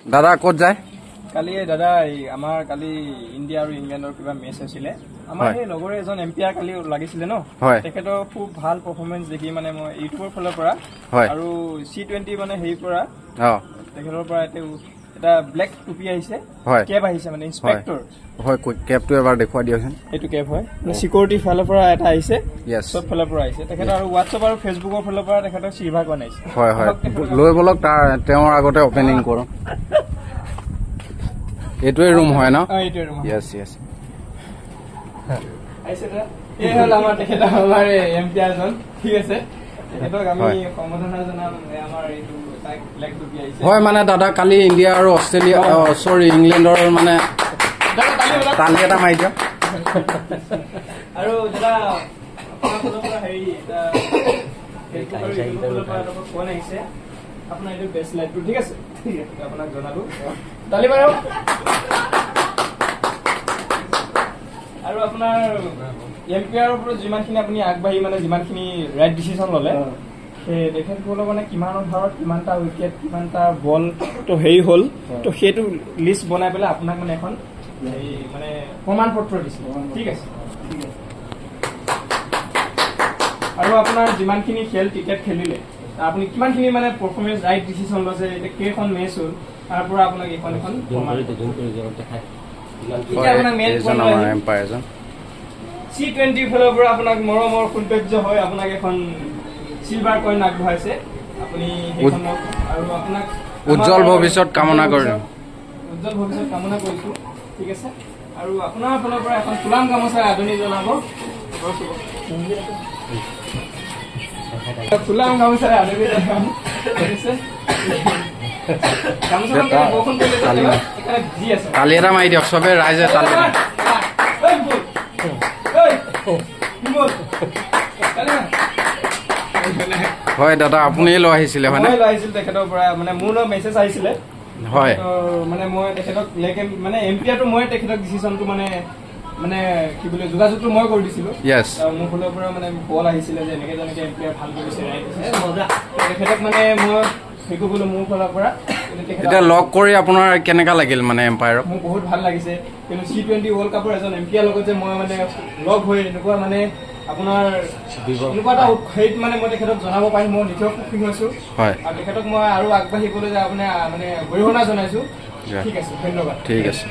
দাদা ক'ত যায়? কালি দাদা আমাৰ কালি ইণ্ডিয়া আৰু ইংলেণ্ডৰ কিবা মেচ হৈছিলে আমাৰ এই লগৰে এজন এম্পিয়াৰ কালি লাগিছিলে ন তেখেতৰ খুব ভাল পাৰফৰ্মেন্স দেখি মানে মই ইউটিউবৰ ফালৰ পৰা আৰু C20 মানে হেৰিৰ পৰা তেখেতৰ পৰা এটা ব্লেক টুপি আহিছে কেপ আহিছে মানে ইন্সপেক্টৰ হয় কেপটো এবাৰ দেখুৱাই দিয়কচোন এইটো কেপ হয় সিকিউৰিটি ফালৰ পৰা এটা আহিছে সব ফালৰ পৰা আহিছে তেখেতৰ আৰু হোৱাটছআপ আৰু ফেচবুকৰ ফালৰ পৰা তেখেতৰ চিৰভাগ বনাইছে হয় হয় লৈ বলক তাৰ তেওঁৰ আগতে ওপেনিং কৰোঁ এইটোৱে ৰুম হয় ন এইটোৱে ৰুম ইয়েস ইয়েস আইছে না এই হল আমাৰ তেখেতৰ আমাৰ এম্পিয়াৰ জন ঠিক আছে তেখেতক আমি সম্বোধনা জনাম আমাৰ এইটো ব্লেক টুপি আহিছে হয় মানে দাদা কালি ইণ্ডিয়া আৰু অষ্ট্ৰেলিয়া সৰি ইংলেণ্ডৰ মানে তালি এটা মাৰি দিয়ক আৰু দাদা আপোনাৰ ফালৰ পৰা হেৰি ফোন আহিছে আপোনাৰ এইটো বেষ্ট লাইটটো ঠিক আছে আপোনাক জনালো তালি মাৰো আৰু আপোনাৰ এম্পিয়াৰৰ ওপৰত যিমানখিনি আপুনি আগবাঢ়ি মানে যিমানখিনি ৰাইট ডিচিশ্যন ল'লে সেই তেখেতসকলৰ মানে কিমান অভাৰত কিমানটা উইকেট কিমানটা বল তো হেৰি হ'ল তো সেইটো লিষ্ট বনাই পেলাই আপোনাক মানে এখন মানে প্ৰমাণ পত্ৰ দিছে ঠিক আছে আৰু আপোনাৰ যিমানখিনি খেল ক্ৰিকেট খেলিলে আপুনি কিমানখিনি মানে পাৰফৰ্মেন্স ৰাইট ডিচিশ্যন লৈছে কেইখন মেচ হ'ল তাৰ পৰা আপোনাক এখন C20 ফালৰ পৰা আপোনাক মৰমৰ সৌন্দৰ্য হয় আপোনাক এখন সিলভাৰ কইন আগবঢ়াইছে আপুনি সেইখনক আৰু আপোনাক উজ্জ্বল ভৱিষ্যত কামনা কৰিছো ঠিক আছে আৰু আপোনাৰ ফালৰ পৰা এখন ফুলাম গামোচা আদৰণি জনাব ফুলাম গামোচা আদৰণি জনাব তালি এটা মাৰি দিয়ক চবে ৰাইজে তালি হয় দাদা আপুনি লৈ আহিছিলে হয় লৈ আহিছিল তেখেতৰ পৰা মানে মোৰ মেছেজ আহিছিলে হয় মানে মই তেখেতক মানে এম্পিয়াৰটো মই তেখেতক ডিচিশ্যনটো মানে মানে কি বুলি যোগাযোগটো মই কৰি দিছিলো মোৰ ফালৰ পৰা মানে কল আহিছিলে যে এনেকে যেনেকে এম্পিয়াৰ ভাল কৰিছে তেখেতক মানে মই সেইটো বোলো মোৰ ফালৰ পৰা এতিয়া লগ কৰি আপোনাৰ কেনেকা লাগিল মানে এম্পায়াৰক মোৰ বহুত ভাল লাগিছে কিন্তু C20 ৱৰ্ল্ড কাপৰ এজন এম্পিয়াৰ লগত যে মই মানে লগ হৈ এনেকুৱা মানে আপোনাৰ এনেকুৱা এটা উৎসাহিত মানে মই তেখেতক জনাব পাৰিম মই নিজেও সুখী হৈছো আৰু তেখেতক মই আৰু আগবাঢ়িবলৈ যে আপোনাৰ মানে গৰিহণা জনাইছো ঠিক আছে ধন্যবাদ ঠিক আছে